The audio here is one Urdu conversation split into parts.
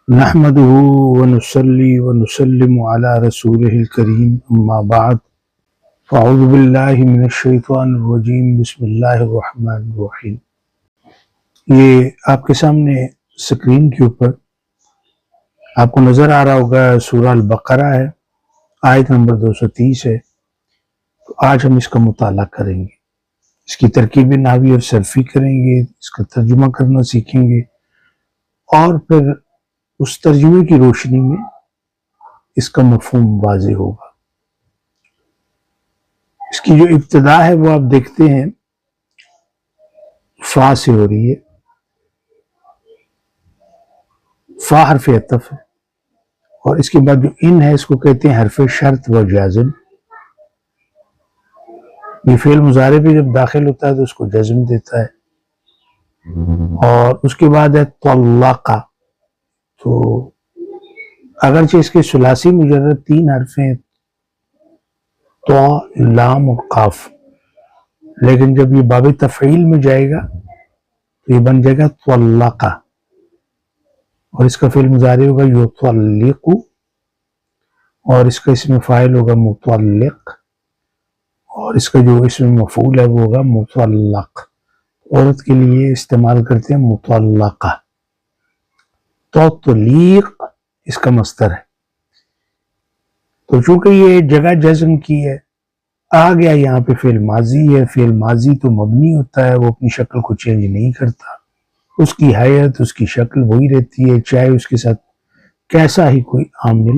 نحمده ونصلي ونسلم على رسوله الكريم اما بعد فاعوذ باللہ من الشیطان الرجیم بسم اللہ الرحمن الرحیم۔ یہ آپ کے سامنے سکرین کے اوپر آپ کو نظر آ رہا ہوگا سورہ البقرہ ہے، آیت نمبر 230 ہے۔ تو آج ہم اس کا مطالعہ کریں گے، اس کی ترکیب نحوی اور صرفی کریں گے، اس کا ترجمہ کرنا سیکھیں گے اور پھر اس ترجمے کی روشنی میں اس کا مفہوم واضح ہوگا۔ اس کی جو ابتدا ہے وہ آپ دیکھتے ہیں فا سے ہو رہی ہے، فا حرف عطف ہے، اور اس کے بعد جو ان ہے اس کو کہتے ہیں حرف شرط و جازم۔ یہ فعل مضارع پہ جب داخل ہوتا ہے تو اس کو جزم دیتا ہے، اور اس کے بعد ہے طلقہ۔ تو اگرچہ اس کے ثلاثی مجرد 3 حرف ہیں، تو لام اور قاف، لیکن جب یہ باب تفعیل میں جائے گا تو یہ بن جائے گا طلقہ، اور اس کا فعل مضارع ہوگا یطلق، اور اس کا اسم فاعل ہوگا مطلق، اور اس کا جو اسم مفعول ہے وہ ہوگا مطلق۔ عورت کے لیے استعمال کرتے ہیں مطلقہ، تطلیق اس کا مصدر ہے۔ تو چونکہ یہ جگہ جزم کی ہے، آ گیا یہاں پہ فعل ماضی ہے، فعل ماضی تو مبنی ہوتا ہے، وہ اپنی شکل کو چینج نہیں کرتا، اس کی حیت اس کی شکل وہی رہتی ہے، چاہے اس کے ساتھ کیسا ہی کوئی عامل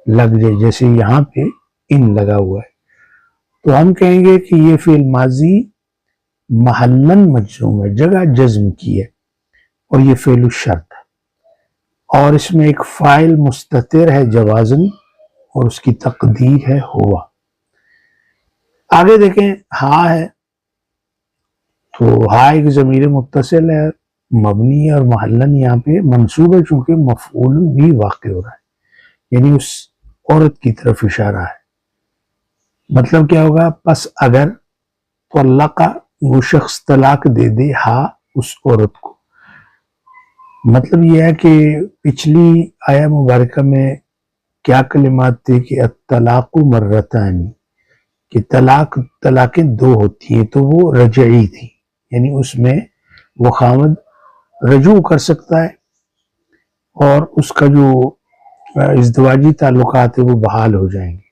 لگ جائے، جیسے یہاں پہ ان لگا ہوا ہے۔ تو ہم کہیں گے کہ یہ فعل ماضی محلن مجزوم ہے، جگہ جزم کی ہے، اور یہ فعل الشرط ہے، اور اس میں ایک فاعل مستتر ہے جوازن، اور اس کی تقدیر ہے ہوا۔ آگے دیکھیں ہا ہے، تو ہا ایک ضمیر متصل ہے، مبنی ہے، اور محلن یہاں پہ منصوب ہے چونکہ مفعول بھی واقع ہو رہا ہے، یعنی اس عورت کی طرف اشارہ ہے۔ مطلب کیا ہوگا؟ پس اگر طلقہ وہ شخص طلاق دے دے ہا اس عورت کو، مطلب یہ ہے کہ پچھلی آیہ مبارکہ میں کیا کلمات تھے کہ الطلاق مرتان، کہ طلاقیں 2 ہوتی ہیں، تو وہ رجعی تھی، یعنی اس میں وہ خاوند رجوع کر سکتا ہے اور اس کا جو ازدواجی تعلقات ہے وہ بحال ہو جائیں گے۔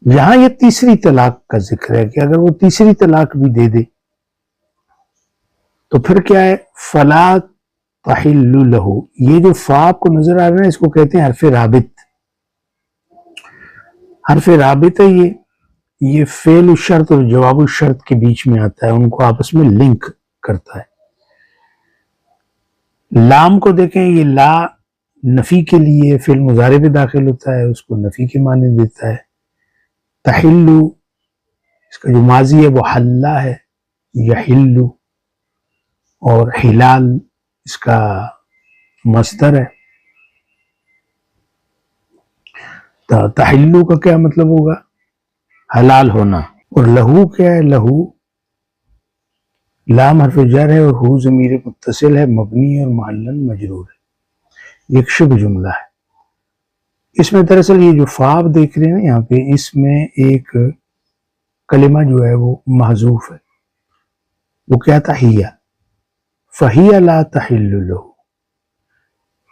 یہاں یہ تیسری طلاق کا ذکر ہے کہ اگر وہ تیسری طلاق بھی دے دے تو پھر کیا ہے؟ فلا تحل لہ، یہ جو فا آپ کو نظر آ رہا ہے اس کو کہتے ہیں حرف رابط۔ حرف رابط ہے یہ فعل الشرط اور جواب الشرط کے بیچ میں آتا ہے، ان کو آپس میں لنک کرتا ہے۔ لام کو دیکھیں، یہ لا نفی کے لیے فعل مضارع پہ داخل ہوتا ہے، اس کو نفی کے معنی دیتا ہے۔ تحلو اس کا جو ماضی ہے وہ حلہ ہے، یحلو، اور حلال اس کا مصدر ہے۔ تحلو کا کیا مطلب ہوگا؟ حلال ہونا۔ اور لہو کیا ہے؟ لہو لام حرف جر ہے، اور ہو ضمیر متصل ہے، مبنی اور محلن مجرور ہے، یہ ایک شبہ جملہ ہے۔ اس میں دراصل یہ جو فا دیکھ رہے ہیں نا یہاں پہ، اس میں ایک کلمہ جو ہے وہ محذوف ہے، وہ کیا تھا؟ ہیا، فہیا لا تحل لہ۔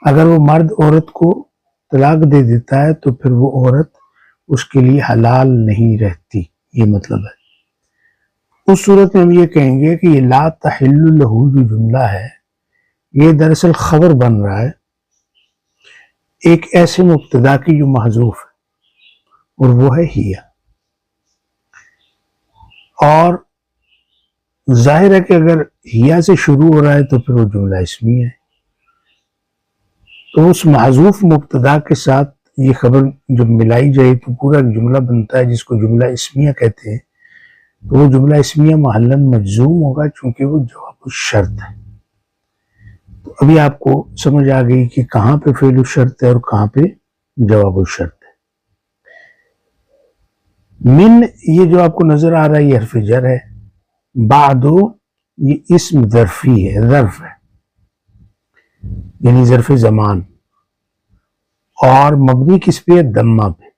اگر وہ مرد عورت کو طلاق دے دیتا ہے تو پھر وہ عورت اس کے لیے حلال نہیں رہتی، یہ مطلب ہے۔ اس صورت میں ہم یہ کہیں گے کہ یہ لا تحل لہ جو جملہ ہے یہ دراصل خبر بن رہا ہے ایک ایسے مبتدا کی جو محذوف ہے، اور وہ ہے ہیا۔ اور ظاہر ہے کہ اگر ہیا سے شروع ہو رہا ہے تو پھر وہ جملہ اسمی ہے، تو اس محذوف مبتدا کے ساتھ یہ خبر جب ملائی جائے تو پورا ایک جملہ بنتا ہے جس کو جملہ اسمیہ کہتے ہیں۔ تو وہ جملہ اسمیہ محلن مجزوم ہوگا چونکہ وہ جواب الشرط ہے۔ تو ابھی آپ کو سمجھ آ گئی کہ کہاں پہ فعل الشرط ہے اور کہاں پہ جواب الشرط ہے۔ من یہ جو آپ کو نظر آ رہا ہے یہ حرف جر ہے، بعدو یہ اسم ظرفی ہے، ظرف ہے، یعنی ظرف زمان، اور مبنی کس پہ؟ دمہ پہ،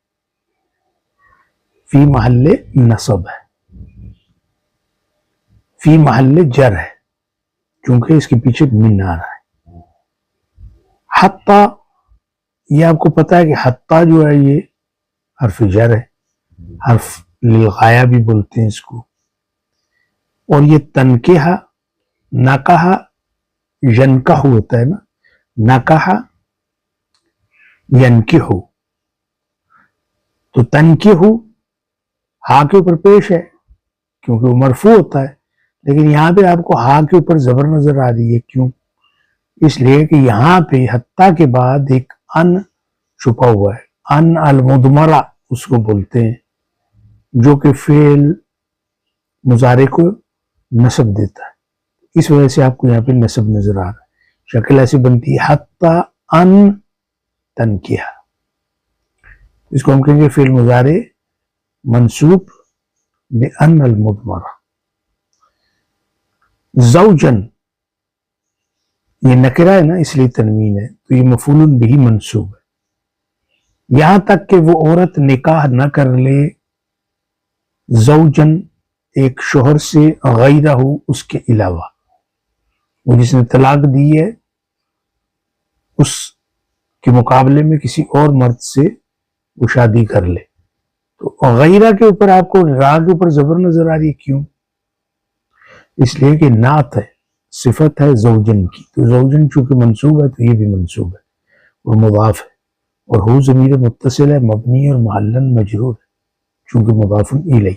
فی محل نصب ہے، فی محل جر ہے، چونکہ اس کے پیچھے من آ رہا ہے۔ حتی، یہ آپ کو پتا ہے کہ حتی جو ہے یہ حرف جر ہے، حرف للغایہ بھی بولتے ہیں اس کو، اور یہ تنکیہ نکاح ینکح ہوتا ہے نا، نکاح ینکح، تو تنکح ہا کے اوپر پیش ہے کیونکہ وہ مرفوع ہوتا ہے، لیکن یہاں پہ آپ کو ہا کے اوپر زبر نظر آ رہی ہے، کیوں؟ اس لیے کہ یہاں پہ حتی کے بعد ایک ان چھپا ہوا ہے، ان المدمرہ اس کو بولتے ہیں، جو کہ فعل مضارع کو نصب دیتا ہے، اس وجہ سے آپ کو یہاں پہ نصب نظر آ رہا ہے، شکل ایسی بنتی ہے حتی ان تنکیہ، اس کو ہم کہیں گے فعل مضارع منصوب بأن المضمرہ۔ زوجن، یہ نکرہ ہے نا اس لیے تنوین ہے، تو یہ مفعول بہ منصوب ہے، یہاں تک کہ وہ عورت نکاح نہ کر لے زوجن ایک شوہر سے، غیرہ اس کے علاوہ، وہ جس نے طلاق دی ہے اس کے مقابلے میں کسی اور مرد سے وہ شادی کر لے، تو غیرہ کے اوپر آپ کو را کے اوپر زبر نظر آ رہی ہے، کیوں؟ اس لیے کہ نعت ہے، صفت ہے زوجن کی، تو زوجن چونکہ منصوب ہے تو یہ بھی منصوب ہے اور مضاف ہے، اور ہو ضمیر متصل ہے، مبنی اور محلن مجرور ہے چونکہ مضاف الیہ۔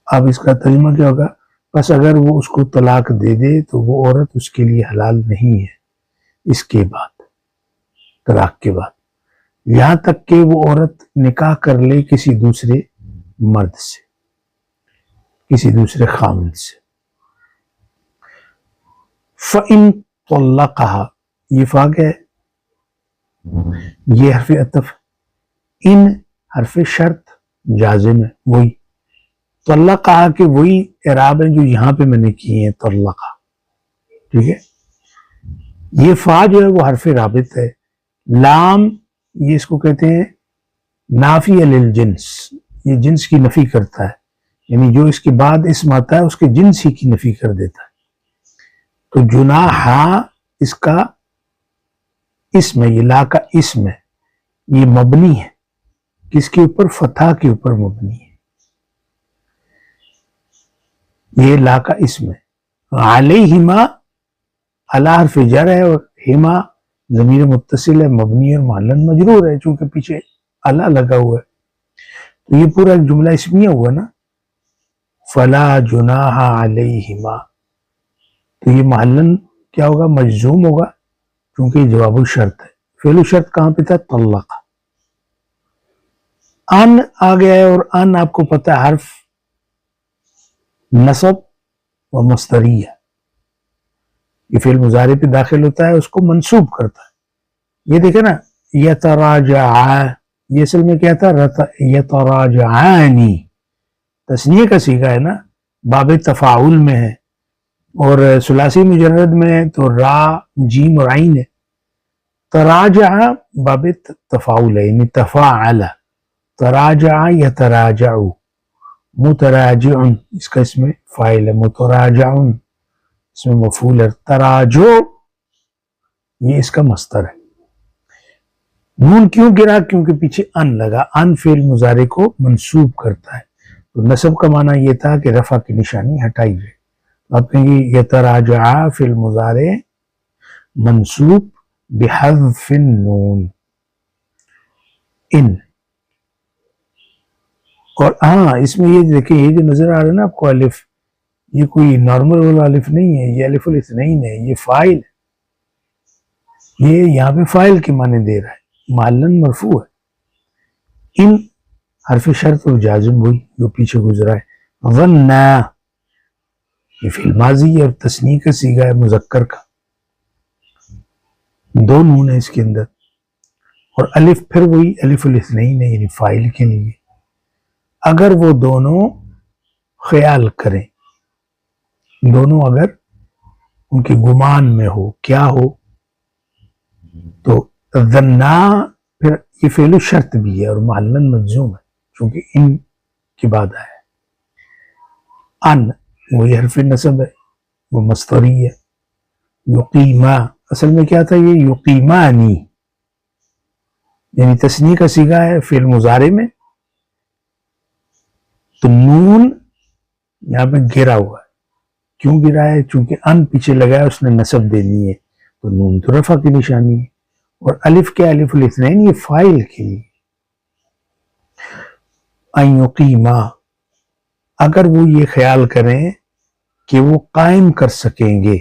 اب اس کا ترجمہ کیا ہوگا؟ بس اگر وہ اس کو طلاق دے دے تو وہ عورت اس کے لیے حلال نہیں ہے اس کے بعد، طلاق کے بعد، یہاں تک کہ وہ عورت نکاح کر لے کسی دوسرے مرد سے، کسی دوسرے خامن سے۔ فَإِن طَلَّقَهَا، یہ فا ہے، یہ حرف عطف، ان حرف شرط جازم ہے، وہی طلقہ کے وہی اعراب ہیں جو یہاں پہ میں نے کیے ہیں، طلقہ، ٹھیک ہے۔ یہ فا جو ہے وہ حرف رابط ہے، لام یہ اس کو کہتے ہیں نافی للجنس، یہ جنس کی نفی کرتا ہے، یعنی جو اس کے بعد اسم آتا ہے اس کے جنس ہی کی نفی کر دیتا ہے، تو جناحا اس کا اسم ہے، یہ لا کا اسم ہے، یہ مبنی ہے، کس کے اوپر؟ فتح کے اوپر مبنی ہے، یہ لا کا اسم ہے۔ علیہما، علی حرف جر ہے اور ہما ضمیر متصل ہے، مبنی اور محلن مجرور ہے چونکہ پیچھے علی لگا ہوا ہے، تو یہ پورا ایک جملہ اسمیہ ہوا نا، فلا جناح علیہما، تو یہ محلن کیا ہوگا؟ مجزوم ہوگا کیونکہ یہ جواب الشرط ہے، فعل الشرط کہاں پہ تھا؟ طلق۔ ان آ گیا ہے، اور ان آپ کو پتہ ہے حرف نصب و مصدری ہے، یہ فعل مضارع پہ داخل ہوتا ہے، اس کو منصوب کرتا ہے۔ یہ دیکھیں نا، یتراجع، یہ اصل میں کیا تھا؟ یتراجعانی، تثنیہ کا صیغہ ہے نا، باب تفاعل میں ہے، اور ثلاثی مجرد میں ہے تو را جیم اور عین ہے، تراجع باب تفاعل ہے، یعنی تفاعل، تراجع یتراجع، متراجع اس کا اسم فاعل ہے، متراجع اس میں مفعول ہے، تراجع یہ اس کا مصدر ہے۔ نون کیوں گرا؟ کیونکہ پیچھے ان لگا، ان فعل مضارع کو منصوب کرتا ہے، تو نصب کا معنی یہ تھا کہ رفع کی نشانی ہٹائی جائے، آپ کہیں گے یتراجع فعل مضارع منصوب بحذف النون، ان، اور ہاں اس میں یہ دیکھیں، یہ جو نظر آ رہا ہے نا آپ کو الف، یہ کوئی نارمل والا الف نہیں ہے، یہ الف الاثنین ہے، یہ فاعل ہے، یہ یہاں پہ فاعل کے معنی دے رہا ہے، محلن مرفوع ہے۔ ان حرف شرط اور جازم ہوئی جو پیچھے گزرا ہے۔ ظنّا، یہ فعل ماضی ہے اور تثنیہ کا صیغہ ہے مذکر کا، دو نون ہے اس کے اندر، اور الف پھر وہی الف الاثنین ہے، یعنی فاعل کے لیے، اگر وہ دونوں خیال کریں، دونوں اگر ان کے گمان میں ہو، کیا ہو؟ تو ظنا پھر یہ فعل شرط بھی ہے اور محلن مجزوم ہے چونکہ ان کی بعد آیا ہے۔ ان وہی حرف نصب ہے، وہ مصدری ہے۔ یقیما اصل میں کیا تھا؟ یہ یقیمانی، یعنی تثنیہ کا صیغہ ہے فعل مضارع میں، تو نون یہاں پہ گرا ہوا ہے۔ کیوں گرا ہے؟ چونکہ ان پیچھے لگا ہے، اس نے نصب دینی ہے، تو نون تو رفع کی نشانی ہے، اور الف کیا؟ الف الاثنین، یہ فاعل کے لیے۔ ان یقیما، اگر وہ یہ خیال کریں کہ وہ قائم کر سکیں گے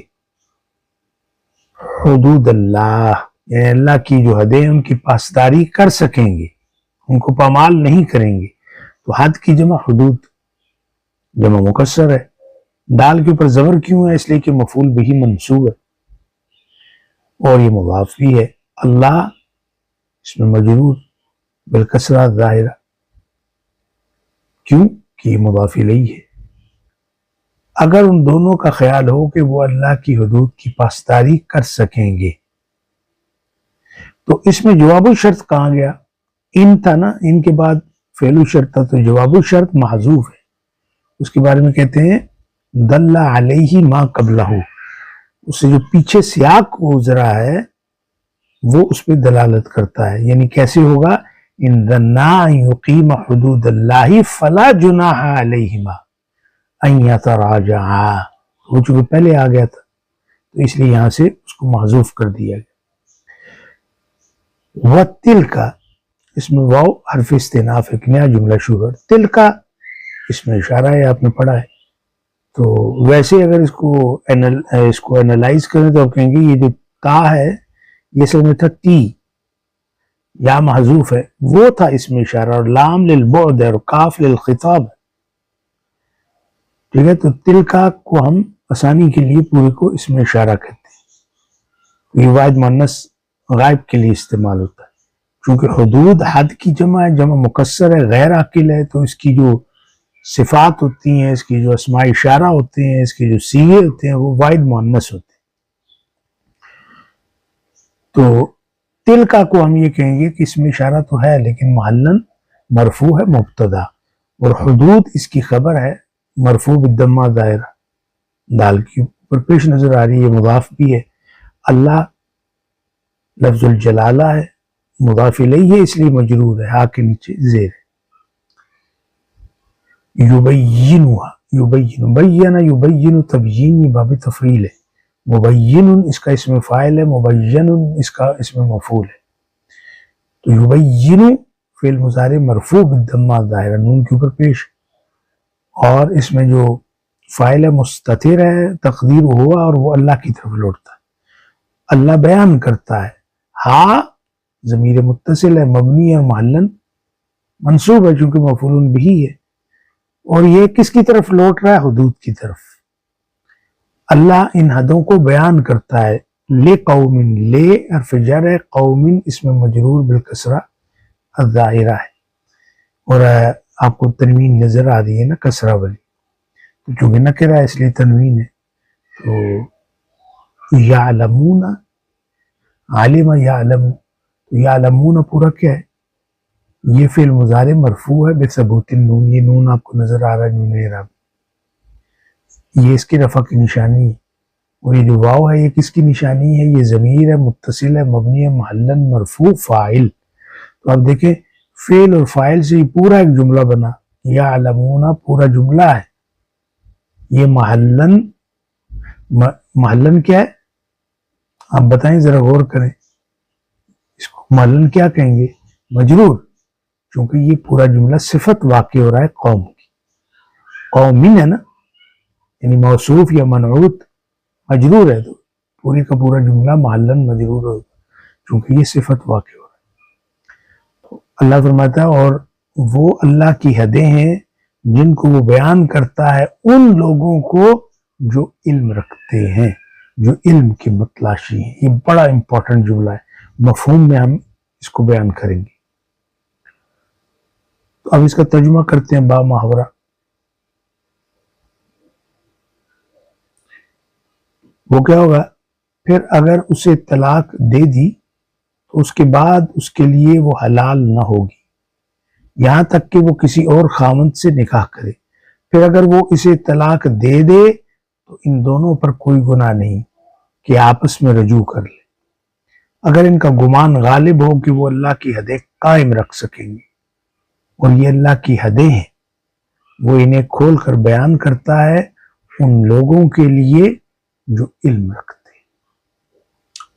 حدود اللہ، یعنی اللہ کی جو حدیں ان کی پاسداری کر سکیں گے، ان کو پامال نہیں کریں گے، تو حد کی جمع حدود، جمع مکسر ہے۔ دال کے اوپر زبر کیوں ہے؟ اس لیے کہ مفعول بہ منصوب ہے اور یہ مضاف بھی ہے۔ اللہ اس میں مجرور بالکسرہ ظاہرہ، کیوں کہ یہ مضاف الیہ ہے۔ اگر ان دونوں کا خیال ہو کہ وہ اللہ کی حدود کی پاسداری کر سکیں گے، تو اس میں جواب الشرط کہاں گیا؟ ان تھا نا، ان کے بعد فعل الشرط تھا، تو جواب الشرط محذوف ہے۔ اس کے بارے میں کہتے ہیں دل علیہ ما قبلہ، اس سے جو پیچھے سیاق گزرا ہے وہ اس پہ دلالت کرتا ہے۔ یعنی کیسے ہوگا؟ ان ظنا ان یقیم حدود اللہ فلا جناح علیہما ان یتراجعا، وہ چونکہ پہلے آ گیا تھا تو اس لیے یہاں سے اس کو محذوف کر دیا گیا۔ وَتِلْكَ، اس میں واو حرف استئناف، ایک نیا جملہ شروع ہے۔ تلکا اس میں اشارہ ہے، آپ نے پڑھا ہے۔ تو ویسے اگر اس کو انالائز کریں تو آپ کہیں گے یہ جو تا ہے یہ اصل میں تھا تی، یا محذوف ہے، وہ تھا اس میں اشارہ، اور لام للبعد اور کاف للخطاب، ٹھیک ہے؟ تو تلکا کو ہم آسانی کے لیے پورے کو اس میں اشارہ کہتے ہیں، یہ واحد مؤنث غائب کے لیے استعمال ہوتا ہے۔ چونکہ حدود حد کی جمع ہے، جمع مکسر ہے، غیر عاقل ہے، تو اس کی جو صفات ہوتی ہیں، اس کی جو اسماء اشارہ ہوتے ہیں، اس کے جو صیغے ہوتے ہیں، وہ واحد مؤنث ہوتے ہیں۔ تو تلکا کو ہم یہ کہیں گے کہ اس میں اشارہ تو ہے لیکن محلن مرفوع ہے مبتدا، اور حدود اس کی خبر ہے مرفوع بالضمہ ظاہرہ، دال کی اوپر پیش نظر آ رہی ہے، مضاف بھی ہے۔ اللہ لفظ الجلالہ ہے، مضاف الیہ ہے، اس لیے مجرور ہے، ہا کے نیچے زیر ہے۔ یبینها، یبین، بین یبین تبیین باب تفریل ہے، مبین اس کا اسم فاعل ہے، مبین اس کا اسم مفعول ہے۔ تو یبین فعل مضارع مرفوع بالضمہ ظاہرہ، نون کے اوپر پیش، اور اس میں جو فاعل ہے مستتر ہے، تقدیر ہوا، اور وہ اللہ کی طرف لوٹتا ہے، اللہ بیان کرتا ہے۔ ہاں ضمیر متصل ہے، مبنی ہے، محلن منصوب ہے چونکہ مفعول بہ ہے، اور یہ کس کی طرف لوٹ رہا ہے؟ حدود کی طرف۔ اللہ ان حدوں کو بیان کرتا ہے۔ لے قوم، لے حرف جر ہے، قوم اس میں مجرور بالکسرہ الظاہرہ ہے، اور آپ کو تنوین نظر آ رہی ہے نا کسرہ والی، تو چونکہ نکرہ ہے اس لیے تنوین ہے۔ تو یعلمون، عالم یعلم، یعلمون پورا کیا ہے؟ یہ فعل مضارع مرفوع ہے بثبوت النون، یہ نون آپ کو نظر آ رہا ہے، نون اعراب، یہ اس کی رفع کی نشانی ہے، اور یہ جو واو ہے یہ کس کی نشانی ہے؟ یہ ضمیر ہے، متصل ہے، مبنی ہے، محلن مرفوع فاعل۔ تو آپ دیکھیں فعل اور فاعل سے یہ پورا ایک جملہ بنا، یعلمون پورا جملہ ہے، یہ محلن کیا ہے؟ آپ بتائیں ذرا غور کریں، اس کو محلن کیا کہیں گے؟ مجرور، چونکہ یہ پورا جملہ صفت واقع ہو رہا ہے قوم کی، قومین ہے نا، یعنی موصوف یا منعوت مجرور ہے، تو پوری کا پورا جملہ محلن مجرور ہوگا چونکہ یہ صفت واقع ہو رہا ہے۔ تو اللہ فرماتا ہے اور وہ اللہ کی حدیں ہیں جن کو وہ بیان کرتا ہے ان لوگوں کو جو علم رکھتے ہیں، جو علم کے متلاشی ہیں۔ یہ بڑا امپورٹنٹ جملہ ہے، مفہوم میں ہم اس کو بیان کریں گے۔ تو اب اس کا ترجمہ کرتے ہیں با محاورہ۔ وہ کیا ہوگا؟ پھر اگر اسے طلاق دے دی تو اس کے بعد اس کے لیے وہ حلال نہ ہوگی یہاں تک کہ وہ کسی اور خاوند سے نکاح کرے۔ پھر اگر وہ اسے طلاق دے دے تو ان دونوں پر کوئی گناہ نہیں کہ آپس میں رجوع کر لے، اگر ان کا گمان غالب ہو کہ وہ اللہ کی حدیں قائم رکھ سکیں گے۔ اور یہ اللہ کی حدیں ہیں، وہ انہیں کھول کر بیان کرتا ہے ان لوگوں کے لیے جو علم رکھتے ہیں۔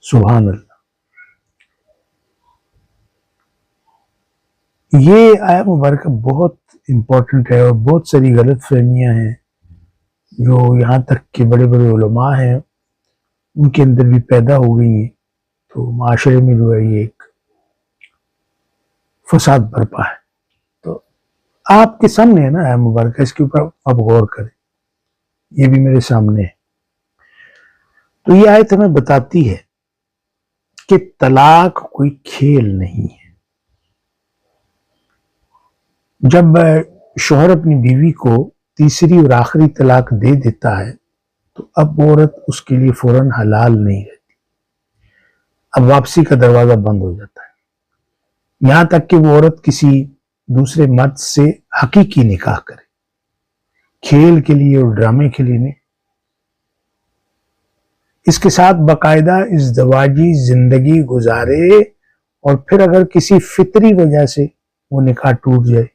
سبحان اللہ۔ یہ آیت مبارکہ بہت امپورٹنٹ ہے اور بہت ساری غلط فہمیاں ہیں جو یہاں تک کہ بڑے بڑے علماء ہیں ان کے اندر بھی پیدا ہو گئی ہیں، تو معاشرے میں جو ہے یہ ایک فساد برپا ہے۔ تو آپ کے سامنے ہے نا آیت مبارکہ، اس کے اوپر آپ غور کریں، یہ بھی میرے سامنے ہے۔ تو یہ آیت ہمیں بتاتی ہے کہ طلاق کوئی کھیل نہیں ہے۔ جب شوہر اپنی بیوی کو تیسری اور آخری طلاق دے دیتا ہے تو اب عورت اس کے لیے فوراً حلال نہیں رہتی، اب واپسی کا دروازہ بند ہو جاتا ہے، یہاں تک کہ وہ عورت کسی دوسرے مرد سے حقیقی نکاح کرے، کھیل کے لیے اور ڈرامے کے لیے نہیں۔ اس کے ساتھ باقاعدہ ازدواجی زندگی گزارے اور پھر اگر کسی فطری وجہ سے وہ نکاح ٹوٹ جائے،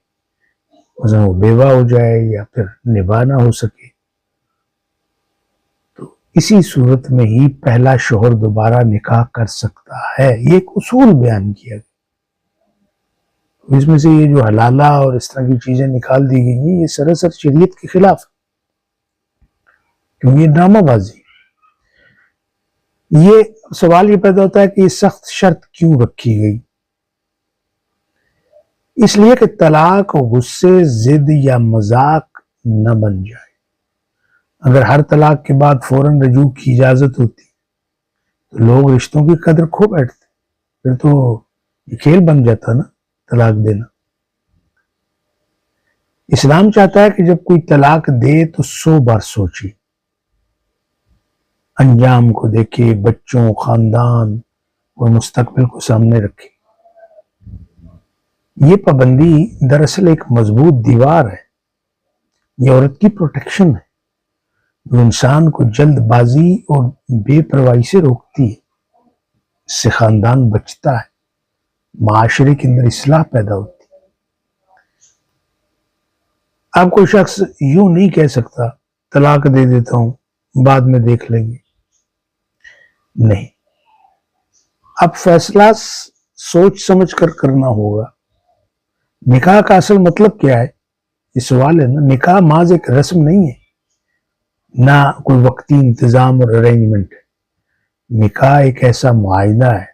مثلا وہ بیوہ ہو جائے یا پھر نباہ نہ ہو سکے، تو اسی صورت میں ہی پہلا شوہر دوبارہ نکاح کر سکتا ہے۔ یہ ایک اصول بیان کیا گیا، اس میں سے یہ جو حلالہ اور اس طرح کی چیزیں نکال دی گئی ہیں یہ سراسر شریعت کے خلاف ہے، کیونکہ یہ ڈرامہ بازی۔ یہ سوال یہ پیدا ہوتا ہے کہ یہ سخت شرط کیوں رکھی گئی؟ اس لیے کہ طلاق غصے، ضد یا مذاق نہ بن جائے۔ اگر ہر طلاق کے بعد فوراً رجوع کی اجازت ہوتی تو لوگ رشتوں کی قدر کھو بیٹھتے، پھر تو یہ کھیل بن جاتا نا طلاق دینا۔ اسلام چاہتا ہے کہ جب کوئی طلاق دے تو 100 بار سوچے، انجام کو دیکھے، بچوں، خاندان اور مستقبل کو سامنے رکھے۔ یہ پابندی دراصل ایک مضبوط دیوار ہے، یہ عورت کی پروٹیکشن ہے جو انسان کو جلد بازی اور بے پرواہی سے روکتی ہے۔ اس سے خاندان بچتا ہے، معاشرے کے اندر اصلاح پیدا ہوتی ہے۔ آپ کوئی شخص یوں نہیں کہہ سکتا طلاق دے دیتا ہوں بعد میں دیکھ لیں گے، نہیں، اب فیصلہ سوچ سمجھ کر کرنا ہوگا۔ نکاح کا اصل مطلب کیا ہے؟ یہ سوال ہے نا۔ نکاح محض ایک رسم نہیں ہے، نہ کوئی وقتی انتظام اور ارینجمنٹ ہے۔ نکاح ایک ایسا معاہدہ ہے،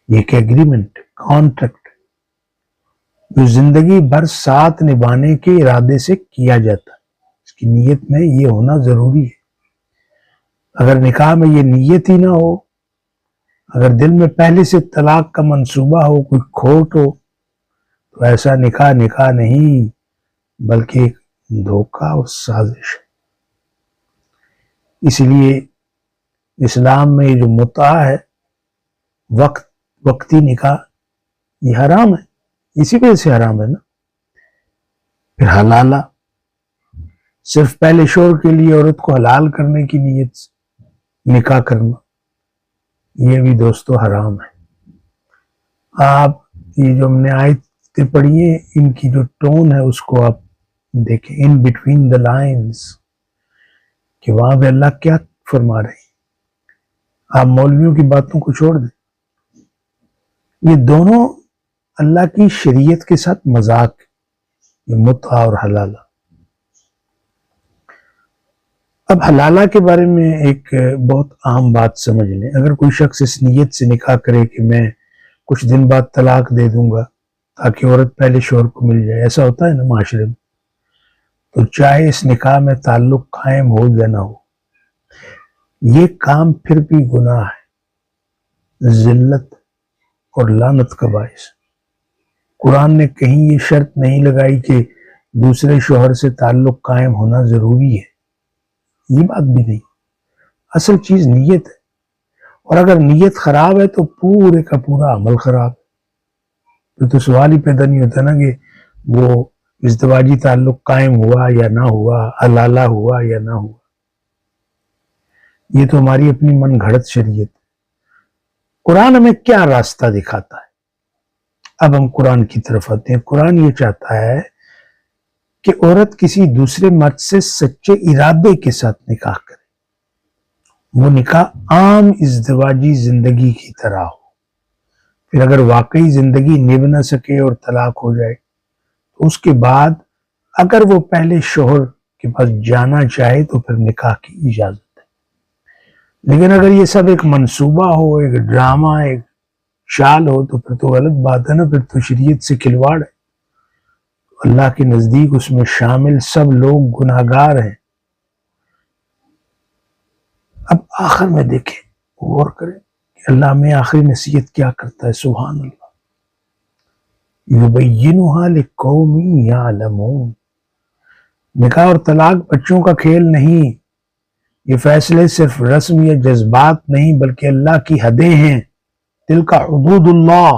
ایک ایگریمنٹ، کانٹریکٹ، جو زندگی بھر ساتھ نبھانے کے ارادے سے کیا جاتا ہے۔ اس کی نیت میں یہ ہونا ضروری ہے۔ اگر نکاح میں یہ نیت ہی نہ ہو، اگر دل میں پہلے سے طلاق کا منصوبہ ہو، کوئی کھوٹ ہو، تو ایسا نکاح نہیں بلکہ ایک دھوکہ اور سازش ہے۔ اس لیے اسلام میں جو متعہ ہے، وقتی نکاح، یہ حرام ہے، اسی وجہ سے حرام ہے نا۔ پھر حلالہ، صرف پہلے شوہر کے لیے عورت کو حلال کرنے کی نیت سے نکاح کرنا، یہ بھی دوستو حرام ہے۔ آپ یہ جو ہم نے آیتیں پڑھی ہیں، ان کی جو ٹون ہے اس کو آپ دیکھیں، ان بٹوین دا لائنز، کہ وہاں پہ اللہ کیا فرما رہے ہیں۔ آپ مولویوں کی باتوں کو چھوڑ دیں، یہ دونوں اللہ کی شریعت کے ساتھ مذاق، یہ متعہ اور حلالہ۔ اب حلالہ کے بارے میں ایک بہت اہم بات سمجھ لیں۔ اگر کوئی شخص اس نیت سے نکاح کرے کہ میں کچھ دن بعد طلاق دے دوں گا تاکہ عورت پہلے شوہر کو مل جائے، ایسا ہوتا ہے نا معاشرے میں، تو چاہے اس نکاح میں تعلق قائم ہو یا نہ ہو، یہ کام پھر بھی گناہ ہے، ذلت اور لعنت کا باعث۔ قرآن نے کہیں یہ شرط نہیں لگائی کہ دوسرے شوہر سے تعلق قائم ہونا ضروری ہے، یہ بات بھی نہیں۔ اصل چیز نیت ہے، اور اگر نیت خراب ہے تو پورے کا پورا عمل خراب ہے۔ پھر تو سوال ہی پیدا نہیں ہوتا نا کہ وہ ازدواجی تعلق قائم ہوا یا نہ ہوا، حلالہ ہوا یا نہ ہوا۔ یہ تو ہماری اپنی من گھڑت شریعت ہے۔ قرآن ہمیں کیا راستہ دکھاتا ہے؟ اب ہم قرآن کی طرف آتے ہیں۔ قرآن یہ چاہتا ہے کہ عورت کسی دوسرے مرد سے سچے ارادے کے ساتھ نکاح کرے، وہ نکاح عام ازدواجی زندگی کی طرح ہو۔ پھر اگر واقعی زندگی نبھ نہ سکے اور طلاق ہو جائے تو اس کے بعد اگر وہ پہلے شوہر کے پاس جانا چاہے تو پھر نکاح کی اجازت ہے۔ لیکن اگر یہ سب ایک منصوبہ ہو، ایک ڈرامہ، ایک چال ہو تو پھر تو غلط بات ہے نا، پھر تو شریعت سے کھلواڑ ہے۔ اللہ کے نزدیک اس میں شامل سب لوگ گناہگار ہیں۔ اب آخر میں دیکھیں، غور کریں کہ اللہ میں آخری نصیحت کیا کرتا ہے۔ سبحان اللہ، یبینھا لقوم یعلمون۔ نکاح اور طلاق بچوں کا کھیل نہیں، یہ فیصلے صرف رسم یا جذبات نہیں بلکہ اللہ کی حدیں ہیں۔ تلک حدود اللہ،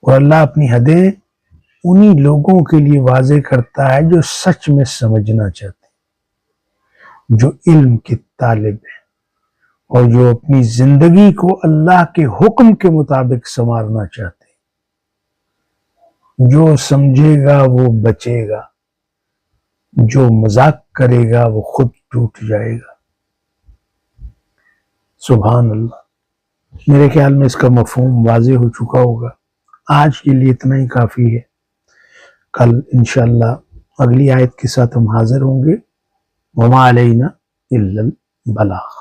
اور اللہ اپنی حدیں انہی لوگوں کے لیے واضح کرتا ہے جو سچ میں سمجھنا چاہتے ہیں، جو علم کے طالب ہیں، اور جو اپنی زندگی کو اللہ کے حکم کے مطابق سنوارنا چاہتے ہیں۔ جو سمجھے گا وہ بچے گا، جو مذاق کرے گا وہ خود ٹوٹ جائے گا۔ سبحان اللہ۔ میرے خیال میں اس کا مفہوم واضح ہو چکا ہوگا۔ آج کے لیے اتنا ہی کافی ہے۔ کل انشاءاللہ اگلی آیت کے ساتھ ہم حاضر ہوں گے۔ وما علینا الا البلاغ۔